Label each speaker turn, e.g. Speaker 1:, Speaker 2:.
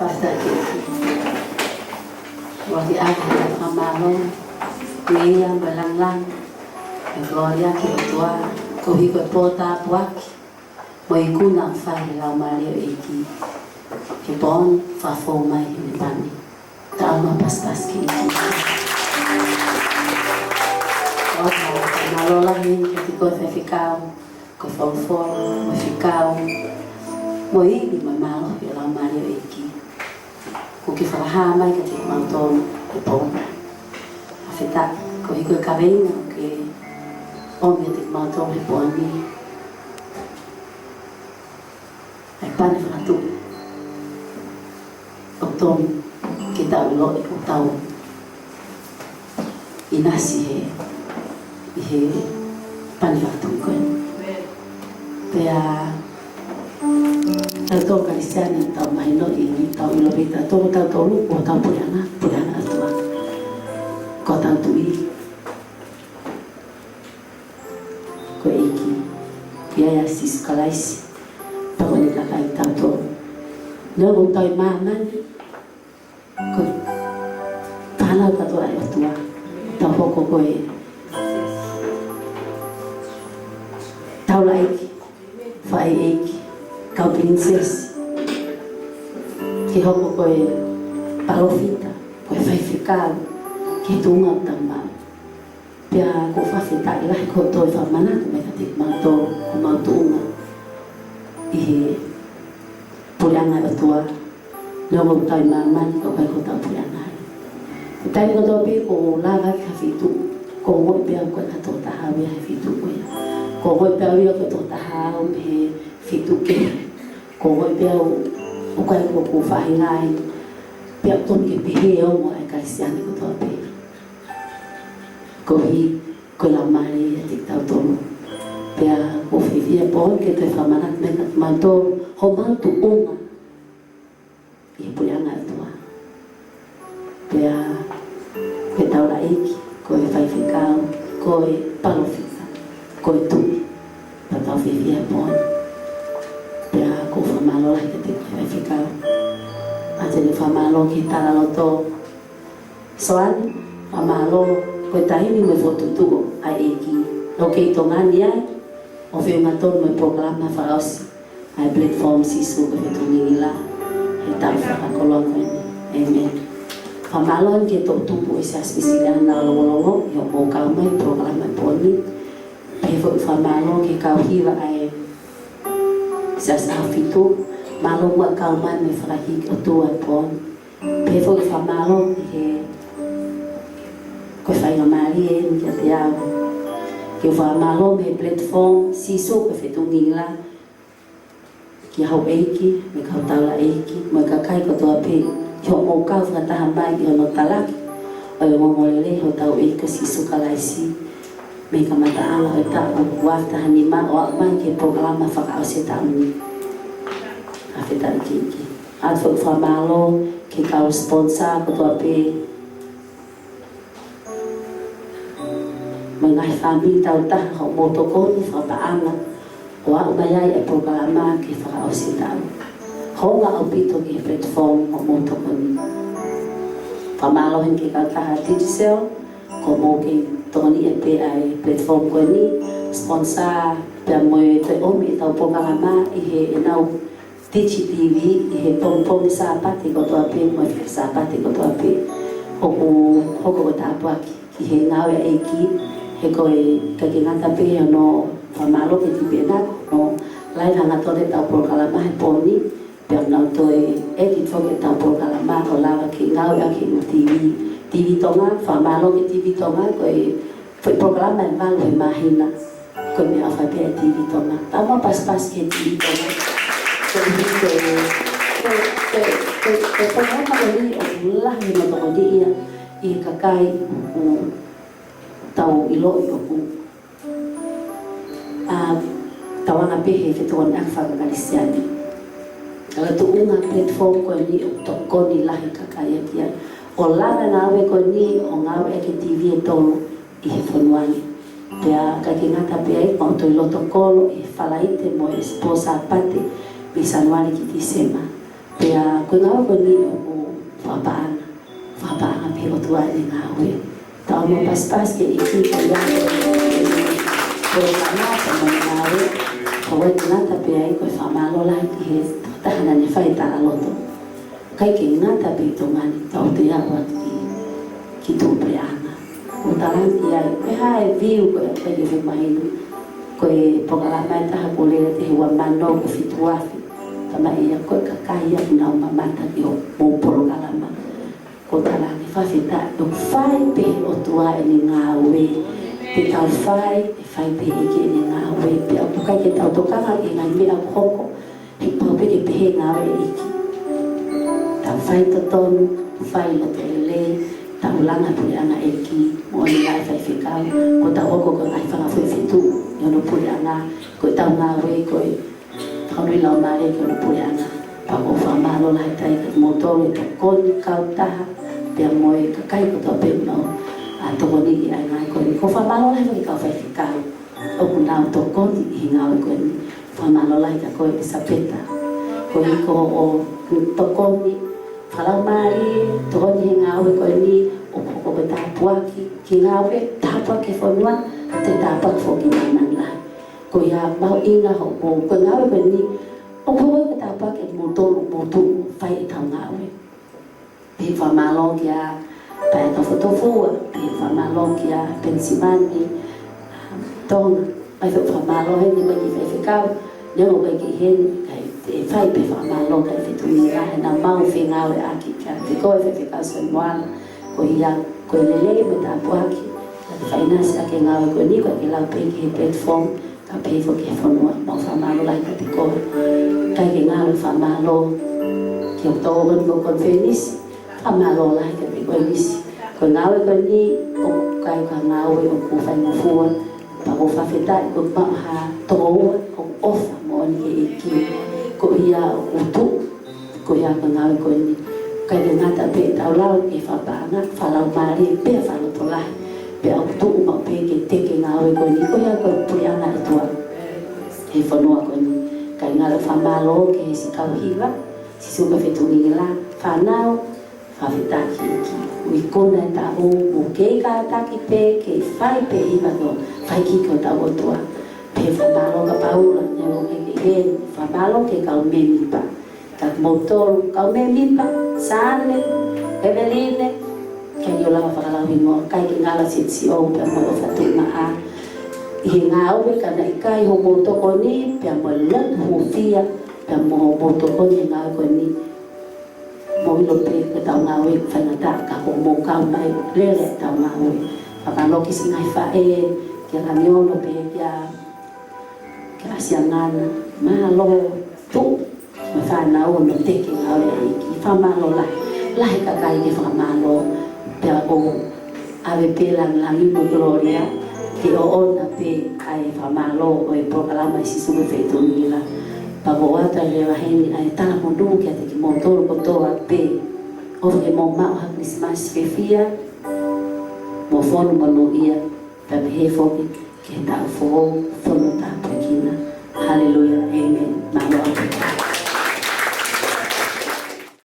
Speaker 1: Pasaki. Waki aga kamalo. Kuia balanglang. Gloria ki tua. Kohi ko pota puaki. Moi kuna fai la mario iki. Ki bon fa fo mai ni pani. Tama pastas ki iki. Malola ni ki ko fa ficao. Ko fo mo ficao. Moi ni mamalo ki la mario iki. Ko ki faraha mai ki manton ki bon. Afita ko hi ko kabena ki Omi atik manton ki bon ni. Pane fratu. Otom kita ulo ikutau. Inasi he pane fratu kan. Pea tau Kristiani tau maino ini tau ilo beta tau lu ko tau puliana atua. Ko tau tui. Ko iki. Ya sis kalaisi. Tako ni kakay tanto. Nung tayo maman, ko pahala ka to ay atua. Taho ko ko eh. Tao la iki, fa iki, kau princess. Kiho ko eh palofita, ko fa ficar, que tunga tamba. Pia ko fa fita ila ko to fa mana ko mekatik manto ko mantunga. Ihe pulang ada tua, lalu tay maman kau kau tak pulang hari. Tay kau tapi kau lagi kafitu, kau mau biar kau tak tahu biar kafitu kau ya. Kau mau biar kau tak tahu biar kafitu ke. Kau mau biar kau faham lain, biar kau kepihih orang mau Kristian kau tapi. Kau lama ni tidak tahu tu. Pea o fifia bon que te famanak mekat manto homal tu uma e pulianga tua pea que tau la iki ko e fai ficao ko e palofita ko e tui pa tau fifia bon pea ko famalo la que te fai ficao ate le famalo que tala loto soan famalo ko tahini me fotutu a iki lo que tongani ai o fe maton me programa faos ai platform sisu ke tunila e tal fa kolon amen famalon ke to tupu esa spesialan na lo yo mo ka mai programa poni pe fo famalon ke ka hiwa ai sa fitu malo wa ka mai me frahi o to pon pe fo famalon ke ko fa nga mari e mi ya que vai malo me platform siso que feito nila que hau eiki me kau tala eiki me kakai ko to ape yo mo ka fa ta hambai yo no talaki o yo mo lele ho tau eiki siso kalaisi me ka mata ala eta wa ta hanima o mai ke programa fa ka seta ni afeta kiki at fa malo que kau sponsor ko to ape mengai family tau tah ho motokon fa paana wa bayai e programa ke fa osita ho nga opito ke platform ho motokon fa malo hen ke ka digital ko mo ke toni e pe ai platform ko ni sponsor pe mo te o mi tau programa e he nau Tichi TV e he pom sa pati ko to ape mo sa pati ko to ape ho ko ta pa ki he ngau e ki he koe kakingata pe no famalo ke tibena no lain hanga tole tau programa he poni pe no toe edit fo ke tau programa o lava ke ngau ya ke TV tonga famalo ke TV tonga koe foi programa en valo imagina koe me afa pe TV tonga tama pas ke TV tonga ke programa ni o la ni no to dia e kakai tau ilo ku tawanga pehe ke tuan akfa Kristiani kalau tu unga platform ko ni to ko ni lahi kakaya kia o lana nawe ko ni o ngawe ke TV to i fonwani pea kakingata pea o to ilo to kolo e falaite mo esposa pate bisanwani ki tisema Pea koe ngā koe ni o whapaanga pe o tua ni ngā ue. Tau mo pas ke iki ka iau koe kanata mo ngā ue. Ka wai ngata pe ai koe whamalo lai ki he tahana ni whai ta aloto. Kai ke ngata pe to ngani tau te awa ki tō preanga. O tarangi ai, koe hae viu koe kai ke whumahinu. Koe pokalama e taha kolera te hewa mano ko fituafi. Tama ia koe kakai aku nau mamata ki o mōporo kalama. Ko tarangi whawhita o whai pe o tua e ni ngā ue. Te tau whai pe eke e ni ngā ue. Pe au pukai ke tau tokanga ki ngai mea hoko. He pau pe ke pehe ngā ue eki. Tau whai tatonu, whai lo te le. Tau langa puri anga eki. Mo ni ngai whai whikau. Ko tau hoko ko ngai whanga whai whitu. Yono puri anga. Ko tau ngā ue koe. Kaunui lau mare ke ono pule anga. Pako whamalo lai tai ka motore to koni kau taha. Pea moe ka kai ko tau peu no. A toko ni i ai ngai koe. Ko whamalo lai waki kau whai whikau. Oku nao to koni i ngau e koe ni. Whamalo lai ka koe pisa peta. Ko i ko o to koni. Whalau mare, to koni he ngau e koe ni. Oku ko pe tāpuaki. Ki ngau e tāpuaki whanua. Te tāpuaki whoki nang lai. Ko ia mau inga ho ko ngāwe koe ni o koe ka tāpaka e mōtō whai e tau ngāwe. Pe whamalo ki a pae tofua, pe whamalo ki a pensimani, tonga, pai whamalo he ni mai whai whikau, neo kai ki hen, kai te whai pe whamalo kai whetui ngā he nā mau whi ngāwe aki kia te koe whai whikau sa moana, ko ia koe lelei me tāpuaki, ka te whainasi ake ngāwe koe ni koe ke lau peki he platform, ka pefo ke whanua, mau whamalo lai ka te koe. Kai ke ngāwe whamalo ki o tōgan ko konfenisi, whamalo lai ka te koe nisi. Koe ngāwe koe ni, o kai ka ngāwe o ku whaingufua, pa o whawhetai ko maha tōua, o ofa mo ni ke eki. Ko ia o tu, ko ia ka ngāwe koe ni. Kai ke ngata pe tau lau ke whapanga, whalau maari, pe whaloto lai. Pea o tu uma pe ke teke ngāwe koe ni, ko ia koe puri anga e tua. He whanua koe ni. Kai ngāre whamalo ke he si kauhiwa, si suka whetungi la, whanau, whawhetaki eki. Ui kona e taho, mo kei ka taki pe, ke whai pe iwa no, whai ki ko tau o tua. Pe whamalo ka paula, neo ke hen, whamalo ke kau me mipa. Ka motoro, kau me mipa, Sane, Eveline, kai yo lawa whakalau hingo, kai ki ngala si o, pia mo o whatu maa. I ngā ue kana i kai ho motoko ni, pia mo lat ho fia, pia mo ho motoko ni ngā ue koe ni. Mo ilo pe ka tau ngā ue whaingata, ka ho mo kau mai, lele tau ngā ue. Whakaloki si ngai whae, kia kamiono pe, kia asiangana, mahalo, tu, me whanau no teke ngā ue aiki, whamalo lai. Lai ka kai ke whamalo, pia o ave pelang langi mo gloria, ke o ona pe ai whamalo o e prokalama i sisume whetuni la. Pako wata le waheni ai tala mondu kia te ki motoro kotoa pe. O ke mo mao ha Christmas fefia, mo whonu manu ia, pe me he whoki ke tau whoho, whonu tā pekina. Hallelujah, amen. Maua.